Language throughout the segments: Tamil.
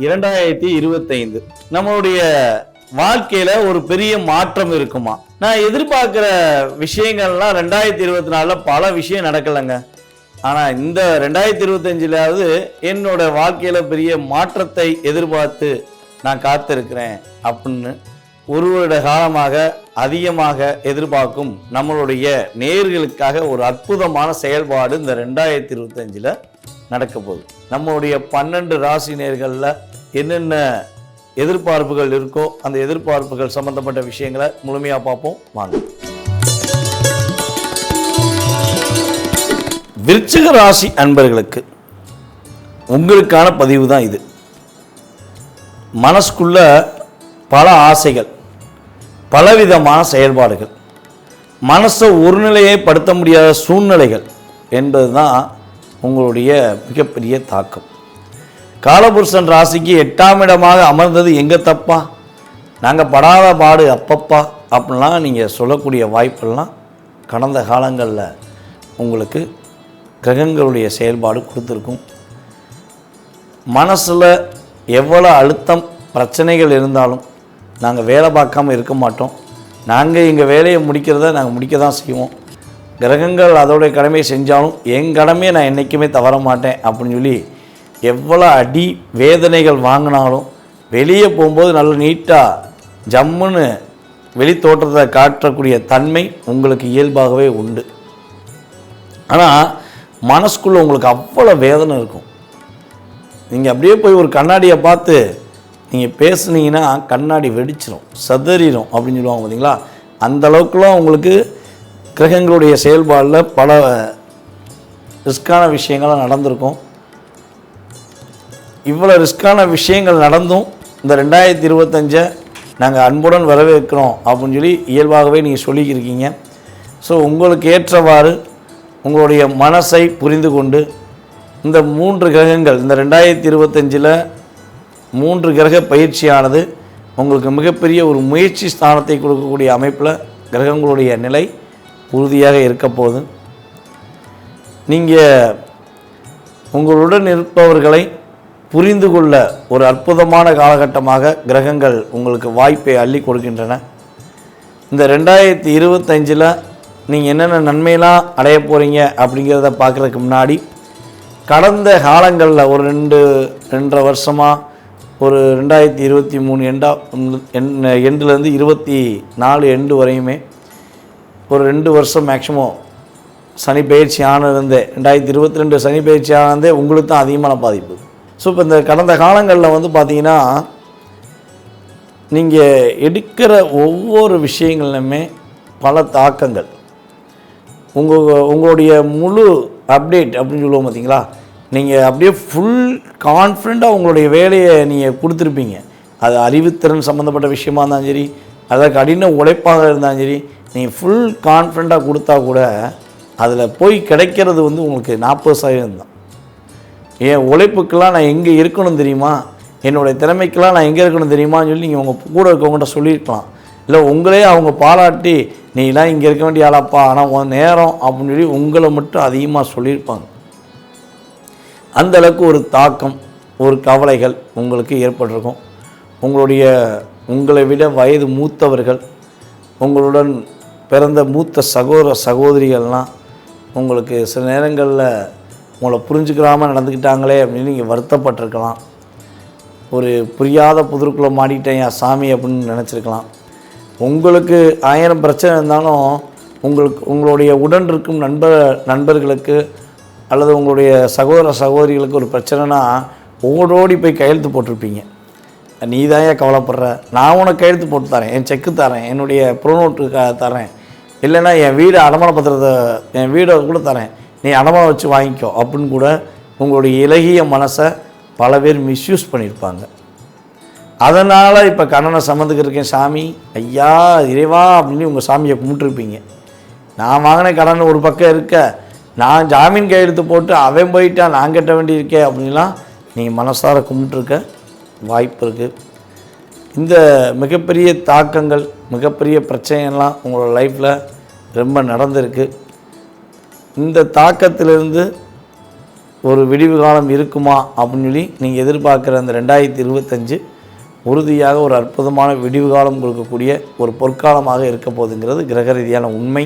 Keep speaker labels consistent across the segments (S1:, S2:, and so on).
S1: 2025 நம்மளுடைய வாழ்க்கையில ஒரு பெரிய மாற்றம் இருக்குமா? நான் எதிர்பார்க்கிற விஷயங்கள்லாம் 2024 பல விஷயம் நடக்கலைங்க. ஆனா இந்த 2025லாவது என்னோட வாழ்க்கையில பெரிய மாற்றத்தை எதிர்பார்த்து நான் காத்திருக்கிறேன் அப்படின்னு ஒரு வருட காலமாக அதிகமாக எதிர்பார்க்கும் நம்மளுடைய நேயர்களுக்காக ஒரு அற்புதமான செயல்பாடு இந்த 2025 நடக்க போகுது. நம்மளுடைய 12 ராசி நேயர்களில் என்னென்ன எதிர்பார்ப்புகள் இருக்கோ அந்த எதிர்பார்ப்புகள் சம்பந்தப்பட்ட விஷயங்களை முழுமையாக பார்ப்போம் வாங்க. விருச்சிக ராசி அன்பர்களுக்கு உங்களுக்கான பதிவு தான் இது. மனசுக்குள்ள பல ஆசைகள், பலவிதமான செயல்பாடுகள், மனசை ஒருநிலையை படுத்த முடியாத சூழ்நிலைகள் என்பது தான் உங்களுடைய மிகப்பெரிய தாக்கம். காலபுருஷன் ராசிக்கு 8ஆம் இடமாக அமர்ந்தது எங்கள் தப்பா, நாங்கள் படாத பாடு அப்பப்பா அப்படின்லாம் நீங்கள் சொல்லக்கூடிய வாய்ப்பெல்லாம் கடந்த காலங்களில் உங்களுக்கு கிரகங்களுடைய செயல்பாடு கொடுத்துருக்கும். மனசில் எவ்வளோ அழுத்தம் பிரச்சனைகள் இருந்தாலும் நாங்கள் வேலை பார்க்காம இருக்க மாட்டோம். நாங்கள் எங்கள் வேலையை முடிக்கிறத நாங்கள் முடிக்க தான் செய்வோம். கிரகங்கள் அதோடைய கடமையை செஞ்சாலும் என் கடமையை நான் என்றைக்குமே தவற மாட்டேன் அப்படின்னு சொல்லி எவ்வளோ அடி வேதனைகள் வாங்கினாலும் வெளியே போகும்போது நல்ல நீட்டாக ஜம்முன்னு வெளி தோற்றத்தை காட்டக்கூடிய தன்மை உங்களுக்கு இயல்பாகவே உண்டு. ஆனால் மனசுக்குள்ளே உங்களுக்கு அவ்வளோ வேதனை இருக்கும். நீங்கள் அப்படியே போய் ஒரு கண்ணாடியை பார்த்து நீங்கள் பேசுனீங்கன்னா கண்ணாடி வெடிச்சிடும், சதறிடும் அப்படின்னு சொல்லுவாங்க பார்த்தீங்களா. அந்த அளவுக்குலாம் உங்களுக்கு கிரகங்களுடைய செயல்பாடில் பல ரிஸ்கான விஷயங்கள்லாம் நடந்திருக்கும். இவ்வளோ ரிஸ்கான விஷயங்கள் நடந்தும் இந்த 2025 நாங்கள் அன்புடன் வரவேற்கிறோம் அப்படின்னு சொல்லி இயல்பாகவே நீங்கள் சொல்லிக்கிருக்கீங்க. ஸோ உங்களுக்கு ஏற்றவாறு உங்களுடைய மனசை புரிந்து கொண்டு இந்த 3 கிரகங்கள் இந்த 2025 3 கிரக பயிற்சியானது உங்களுக்கு மிகப்பெரிய ஒரு முயற்சி ஸ்தானத்தை கொடுக்கக்கூடிய அமைப்பில் கிரகங்களுடைய நிலை உறுதியாக இருக்க போகுது. நீங்கள் உங்களுடன் இருப்பவர்களை புரிந்து கொள்ள ஒரு அற்புதமான காலகட்டமாக கிரகங்கள் உங்களுக்கு வாய்ப்பை அள்ளி கொடுக்கின்றன. இந்த 2025 நீங்கள் என்னென்ன நன்மையெல்லாம் அடைய போகிறீங்க அப்படிங்கிறத பார்க்குறதுக்கு முன்னாடி கடந்த காலங்களில் ஒரு 2.5 வருஷமாக ஒரு 2023 எண்டுலேருந்து 24 எண்டு வரையுமே ஒரு 2 வருஷம் மேக்ஸிமம் சனி பயிற்சி ஆனதுலேருந்தே 2022 சனி பயிற்சி ஆனதே உங்களுக்கு தான் அதிகமான பாதிப்பு. ஸோ இப்போ இந்த கடந்த காலங்களில் பார்த்திங்கன்னா நீங்கள் எடுக்கிற ஒவ்வொரு விஷயங்கள்லையுமே பல தாக்கங்கள் உங்களுடைய முழு அப்டேட் அப்படின்னு சொல்லுவோம் பார்த்தீங்களா. நீங்கள் அப்படியே ஃபுல் கான்ஃபிடண்ட்டாக உங்களுடைய வேலையை நீங்கள் கொடுத்துருப்பீங்க. அது அறிவுத்திறன் சம்மந்தப்பட்ட விஷயமா இருந்தாலும் சரி, அதற்கு கடின உழைப்பாக இருந்தாலும் சரி, நீங்கள் ஃபுல் கான்ஃபிடண்ட்டாக கொடுத்தா கூட அதில் போய் கிடைக்கிறது உங்களுக்கு 40% தான். என் உழைப்புக்கெல்லாம் நான் எங்கே இருக்கணும் தெரியுமா, என்னுடைய திறமைக்கெல்லாம் நான் எங்கே இருக்கணும் தெரியுமான்னு சொல்லி நீங்கள் உங்கள் கூட இருக்கவங்கள்ட்ட சொல்லியிருக்கலாம். இல்லை உங்களே அவங்க பாராட்டி நீலாம் இங்கே இருக்க வேண்டிய ஆளாப்பா, ஆனால் உன் நேரம் அப்படின்னு சொல்லி உங்களை மட்டும் அதிகமாக சொல்லியிருப்பாங்க. அந்தளவுக்கு ஒரு தாக்கம், ஒரு கவலைகள் உங்களுக்கு ஏற்பட்டிருக்கும். உங்களை விட வயது மூத்தவர்கள், உங்களுடன் பிறந்த மூத்த சகோதரிகள்லாம் உங்களுக்கு சில நேரங்களில் உங்களை புரிஞ்சுக்கிறாமல் நடந்துக்கிட்டாங்களே அப்படின்னு நீங்கள் வருத்தப்பட்டிருக்கலாம். ஒரு புரியாத புதிருக்குள்ளே மாட்டிட்டேன் என் சாமி அப்படின்னு நினச்சிருக்கலாம். உங்களுக்கு 1000 பிரச்சனை இருந்தாலும் உங்களுடைய உடன் இருக்கும் நண்பர்களுக்கு அல்லது உங்களுடைய சகோதரிகளுக்கு ஒரு பிரச்சனைனா ஓடோடி போய் கையெழுத்து போட்டிருப்பீங்க. நீ தான் ஏன் கவலைப்படுற, நான் உனக்கு கையெழுத்து போட்டு தரேன், என் செக்கு தரேன், என்னுடைய ப்ரோனோட்டு தரேன், இல்லைன்னா என் வீடு அடமான பத்திரத்தை என் வீடை கூட தரேன், நீ அடமான வச்சு வாங்கிக்கோ அப்படின்னு கூட உங்களுடைய இலகிய மனசை பல பேர் மிஸ்யூஸ் பண்ணியிருப்பாங்க. அதனால் இப்போ கண்ணனை சம்மந்துக்கு இருக்கேன் சாமி, ஐயா இறைவா அப்படின்னு உங்கள் சாமியை கும்பிட்டுருப்பீங்க. நான் வாங்கின கடன் ஒரு பக்கம் இருக்க, நான் ஜாமீன் கையெழுத்து போட்டு அவன் போயிட்டான் நான் கட்ட வேண்டியிருக்கேன் அப்படின்லாம் நீங்கள் மனசார கும்பிட்டுருக்க வாய்ப்பு இருக்குது. இந்த மிகப்பெரிய தாக்கங்கள், மிகப்பெரிய பிரச்சனைகள்லாம் உங்களோட லைஃப்பில் ரொம்ப நடந்திருக்கு. இந்த தாக்கத்திலிருந்து ஒரு விடிவு காலம் இருக்குமா அப்படின்னு சொல்லி நீங்கள் எதிர்பார்க்குற அந்த 2025 உறுதியாக ஒரு அற்புதமான விடிவு காலம் கொடுக்கக்கூடிய ஒரு பொற்காலமாக இருக்க போகுதுங்கிறது கிரக ரீதியான உண்மை.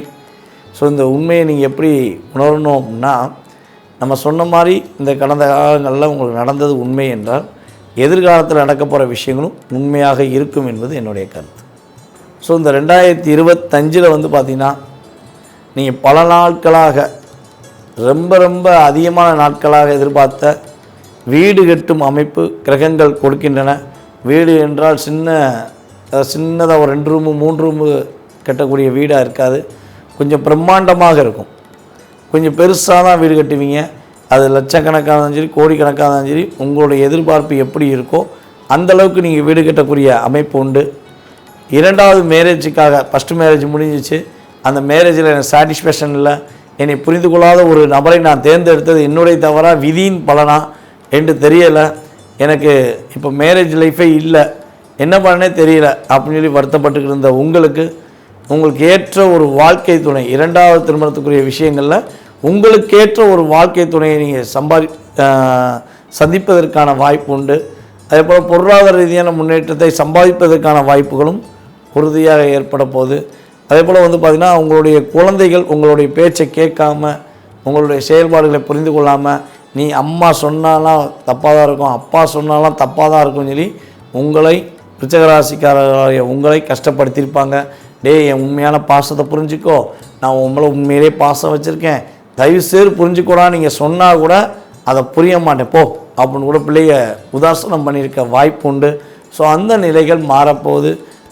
S1: ஸோ இந்த உண்மையை நீங்கள் எப்படி உணரணும் அப்படின்னா, நம்ம சொன்ன மாதிரி இந்த கடந்த காலங்களில் உங்களுக்கு நடந்தது உண்மை என்றால் எதிர்காலத்தில் நடக்க போகிற விஷயங்களும் உண்மையாக இருக்கும் என்பது என்னுடைய கருத்து. ஸோ இந்த 2025 வந்து பார்த்திங்கன்னா, நீங்கள் பல நாட்களாக ரொம்ப ரொம்ப அதிகமான நாட்களாக எதிர்பார்த்த வீடு கட்டும் அமைப்பு கிரகங்கள் கொடுக்கின்றன. வீடு என்றால் சின்னதாக ஒரு 2 ரூமு 3 ரூமு கட்டக்கூடிய வீடாக இருக்காது, கொஞ்சம் பிரம்மாண்டமாக இருக்கும். கொஞ்சம் பெருசாக தான் வீடு கட்டுவீங்க. அது லட்சக்கணக்கான சரி கோடிக்கணக்கான சரி உங்களுடைய எதிர்பார்ப்பு எப்படி இருக்கோ அந்தளவுக்கு நீங்கள் வீடு கட்டக்கூடிய அமைப்பு உண்டு. 2வது மேரேஜுக்காக, ஃபஸ்ட்டு மேரேஜ் முடிஞ்சிச்சு, அந்த மேரேஜில் எனக்கு சாட்டிஸ்ஃபேக்ஷன் இல்லை, என்னை புரிந்து கொள்ளாத ஒரு நபரை நான் தேர்ந்தெடுத்தது என்னுடைய தவறா விதியின் பலனா என்று தெரியலை, எனக்கு இப்போ மேரேஜ் லைஃபே இல்லை, என்ன பண்ணனே தெரியல அப்படின்னு சொல்லி வருத்தப்பட்டு இருந்த உங்களுக்கு ஏற்ற ஒரு வாழ்க்கை துணை, 2வது திருமணத்துக்குரிய விஷயங்களில் உங்களுக்கேற்ற ஒரு வாழ்க்கை துணையை நீங்கள் சந்திப்பதற்கான வாய்ப்பு உண்டு. அதே போல் பொருளாதார ரீதியான முன்னேற்றத்தை சம்பாதிப்பதற்கான வாய்ப்புகளும் உறுதியாக ஏற்பட போகுது. அதே போல் வந்து பார்த்திங்கன்னா, உங்களுடைய குழந்தைகள் உங்களுடைய பேச்சை கேட்காம, உங்களுடைய செயல்பாடுகளை புரிந்து கொள்ளாமல், நீ அம்மா சொன்னாலாம் தப்பாக தான் இருக்கும், அப்பா சொன்னாலாம் தப்பாக தான் இருக்கும்னு சொல்லி உங்களை விருச்சிகராசிக்காரர்களாகிய உங்களை கஷ்டப்படுத்தியிருப்பாங்க. என் உண்மையான பாசத்தை புரிஞ்சுக்கோ, நான் உங்களை உண்மையிலே பாசம் வச்சுருக்கேன், தயவுசெய்து புரிஞ்சுக்கூடா, நீங்கள் சொன்னால் கூட அதை புரிய மாட்டேன் போ அப்படின்னு கூட பிள்ளைய உதாசனம் பண்ணியிருக்க வாய்ப்பு உண்டு. ஸோ அந்த நிலைகள் மாறப்போகுது.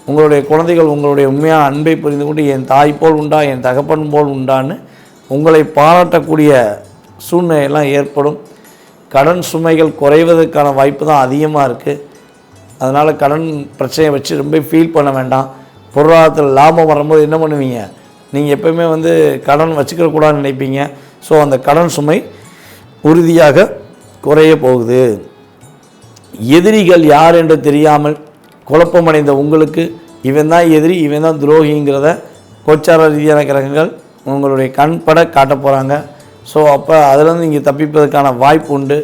S1: உங்களுடைய குழந்தைகள் உங்களுடைய உண்மையான அன்பை புரிந்து கொண்டு என் தாய் போல் உண்டா, என் தகப்பன் போல் உண்டான்னு உங்களை பாராட்டக்கூடிய சூழ்நிலையெல்லாம் ஏற்படும். கடன் சுமைகள் குறைவதற்கான வாய்ப்பு தான் அதிகமாக இருக்குது. அதனால் கடன் பிரச்சனையை வச்சு ரொம்ப ஃபீல் பண்ண வேண்டாம். பொருளாதாரத்தில் லாபம் வரும்போது என்ன பண்ணுவீங்க, நீங்கள் எப்போயுமே வந்து கடன் வச்சுக்கக்கூடாதுன்னு நினைப்பீங்க. ஸோ அந்த கடன் சுமை உறுதியாக குறைய போகுது. எதிரிகள் யார் என்று தெரியாமல் குழப்பமடைந்த உங்களுக்கு இவன் தான் எதிரி, இவன் தான் துரோகிங்கிறத கோச்சார ரீதியான கிரகங்கள் உங்களுடைய கண்பட காட்ட போகிறாங்க. ஸோ அப்போ அதிலேருந்து நீங்கள் தப்பிப்பதற்கான வாய்ப்பு உண்டு.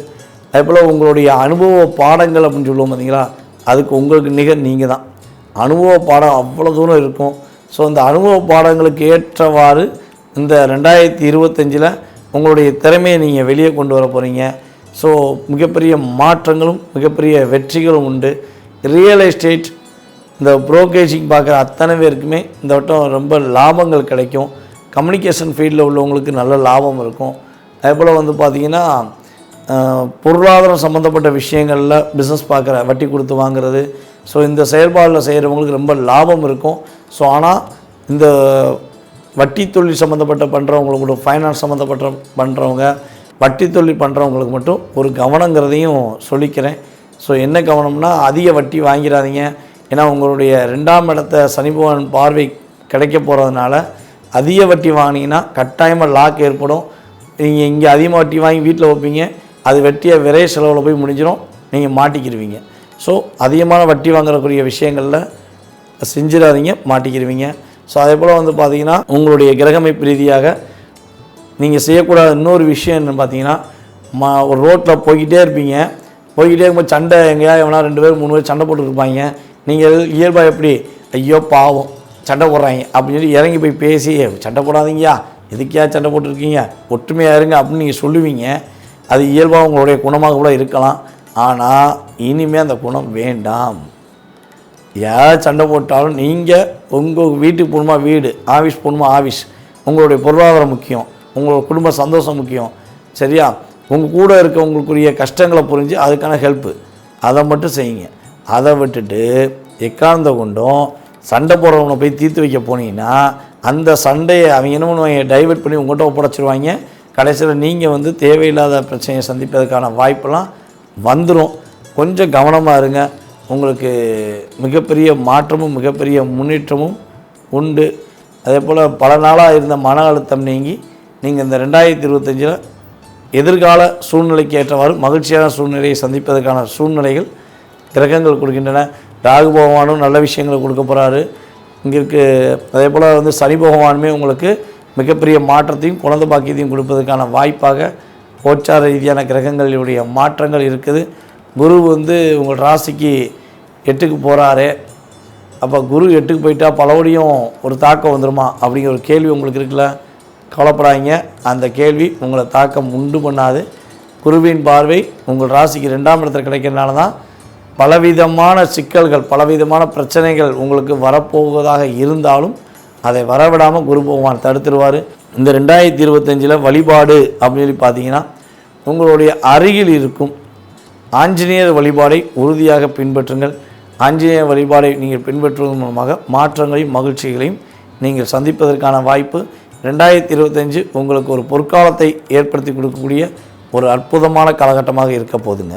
S1: அதேபோல் உங்களுடைய அனுபவ பாடங்கள் அப்படின்னு சொல்லுவோம் பார்த்தீங்களா, அதுக்கு உங்களுக்கு நிகர் நீங்கள் தான். அனுபவ பாடம் அவ்வளோ தூரம் இருக்கும். ஸோ இந்த அனுபவ பாடங்களுக்கு ஏற்றவாறு இந்த 2025 உங்களுடைய திறமையை நீங்கள் வெளியே கொண்டு வர போகிறீங்க. ஸோ மிகப்பெரிய மாற்றங்களும் மிகப்பெரிய வெற்றிகளும் உண்டு. ரியல் எஸ்டேட், இந்த புரோக்கேஜிங் பார்க்குற அத்தனை பேருக்குமே இந்த வட்டம் ரொம்ப லாபங்கள் கிடைக்கும். கம்யூனிகேஷன் ஃபீல்டில் உள்ளவங்களுக்கு நல்ல லாபம் இருக்கும். அதேபோல் வந்து பார்த்திங்கன்னா, பொருளாதாரம் சம்மந்தப்பட்ட விஷயங்களில் பிஸ்னஸ் பார்க்குற, வட்டி கொடுத்து வாங்குறது, ஸோ இந்த செயல்பாடில் செய்கிறவங்களுக்கு ரொம்ப லாபம் இருக்கும். ஸோ ஆனால் இந்த வட்டி தொழில் சம்மந்தப்பட்ட பண்ணுறவங்களுக்கு மட்டும், ஃபைனான்ஸ் சம்மந்தப்பட்ட பண்ணுறவங்க, வட்டி தொழில் பண்ணுறவங்களுக்கு மட்டும் ஒரு கவனங்கிறதையும் சொல்லிக்கிறேன். ஸோ என்ன கவனம்னா, அதிக வட்டி வாங்கிடாதீங்க. ஏன்னா உங்களுடைய 2ஆம் இடத்த சனி பகவான் பார்வை கிடைக்க போகிறதுனால அதிக வட்டி வாங்கினீங்கன்னா கட்டாயமாக லாக் ஏற்படும். நீங்கள் இங்கே அதிகமாக வட்டி வாங்கி வீட்டில் வைப்பீங்க, அது வெட்டியை விரைய செலவில் போய் முடிஞ்சிடும், நீங்கள் மாட்டிக்கிடுவீங்க. ஸோ அதிகமான வட்டி வாங்கக்கூடிய விஷயங்களில் செஞ்சிடாதீங்க, மாட்டிக்கிடுவீங்க. ஸோ அதே போல் வந்து பார்த்திங்கன்னா, உங்களுடைய கிரகமைப்பு ரீதியாக நீங்கள் செய்யக்கூடாத இன்னொரு விஷயம் என்னென்னு பார்த்தீங்கன்னா, ஒரு ரோட்டில் போய்கிட்டே இருப்பீங்க, போய்கிட்டே இருக்கும்போது சண்டை எங்கேயா எவனா 2 பேர் 3 பேர் சண்டை போட்டுருப்பாங்க. நீங்கள் இயல்பாக எப்படி, ஐயோ பாவம் சண்டை போடுறாங்க அப்படின்னு சொல்லி இறங்கி போய் பேசி, சண்டை போடாதீங்கயா, எதுக்கியா சண்டை போட்டுருக்கீங்க, ஒற்றுமையாக இருங்க அப்படின்னு நீங்கள் சொல்லுவீங்க. அது இயல்பாக உங்களுடைய குணமாக கூட இருக்கலாம். ஆனால் இனிமேல் அந்த குணம் வேண்டாம். யார் சண்டை போட்டாலும் நீங்கள் உங்கள் வீட்டுக்கு போகணுமா வீடு, ஆஃபீஸ் போகணுமா ஆஃபீஸ், உங்களுடைய பொருளாதாரம் முக்கியம், உங்களோட குடும்ப சந்தோஷம் முக்கியம், சரியா? உங்கள் கூட இருக்க உங்களுக்குரிய கஷ்டங்களை புரிஞ்சு அதுக்கான ஹெல்ப்பு அதை மட்டும் செய்யுங்க. அதை விட்டுட்டு எக்காந்த கொண்டும் சண்டை போடுறவனை போய் தீர்த்து வைக்க போனீங்கன்னா அந்த சண்டையை அவங்க என்ன பண்ணுவாங்க, டைவெர்ட் பண்ணி உங்கள்கிட்ட ஒப்படைச்சிருவாங்க. கடைசியில் நீங்கள் வந்து தேவையில்லாத பிரச்சனையை சந்திப்பதற்கான வாய்ப்பெல்லாம் வந்துடும். கொஞ்சம் கவனமாக இருங்க. உங்களுக்கு மிகப்பெரிய மாற்றமும் மிகப்பெரிய முன்னேற்றமும் உண்டு. அதே போல் பல நாளாக இருந்த மன அழுத்தம் நீங்கி நீங்கள் இந்த 2025 எதிர்கால சூழ்நிலைக்கு ஏற்றவாறு மகிழ்ச்சியான சூழ்நிலையை சந்திப்பதற்கான சூழ்நிலைகள் கிரகங்கள் கொடுக்கின்றன. ராகு பகவானும் நல்ல விஷயங்களை கொடுக்க போகிறாரு இங்கே இருக்குது. அதே போல் வந்து சனி பகவானுமே உங்களுக்கு மிகப்பெரிய மாற்றத்தையும் குழந்தை பாக்கியத்தையும் கொடுப்பதற்கான வாய்ப்பாக கோச்சார ரீதியான கிரகங்களுடைய மாற்றங்கள் இருக்குது. குரு வந்து உங்கள் ராசிக்கு 8க்கு போகிறாரு. அப்போ குரு 8க்கு போயிட்டா பலபடியும் ஒரு தாக்கம் வந்துடுமா அப்படிங்கிற ஒரு கேள்வி உங்களுக்கு இருக்குல்ல. கவலைப்படாதீங்க, அந்த கேள்வி உங்களை தாக்கம் உண்டு பண்ணாது. குருவின் பார்வை உங்கள் ராசிக்கு 2ஆம் இடத்துல கிடைக்கிறதுனால தான் பலவிதமான சிக்கல்கள், பலவிதமான பிரச்சனைகள் உங்களுக்கு வரப்போவதாக இருந்தாலும் அதை வரவிடாமல் குரு பகவான் தடுத்துருவார். இந்த 2025 வழிபாடு அப்படின்னு சொல்லி பார்த்தீங்கன்னா, உங்களுடைய அருகில் இருக்கும் ஆஞ்சநேயர் வழிபாடை உறுதியாக பின்பற்றுங்கள். ஆஞ்சநேயர் வழிபாடை நீங்கள் பின்பற்றுவதன் மூலமாக மாற்றங்களையும் மகிழ்ச்சிகளையும் நீங்கள் சந்திப்பதற்கான வாய்ப்பு 2025 உங்களுக்கு ஒரு பொற்காலத்தை ஏற்படுத்தி கொடுக்கக்கூடிய ஒரு அற்புதமான காலகட்டமாக இருக்க போதுங்க.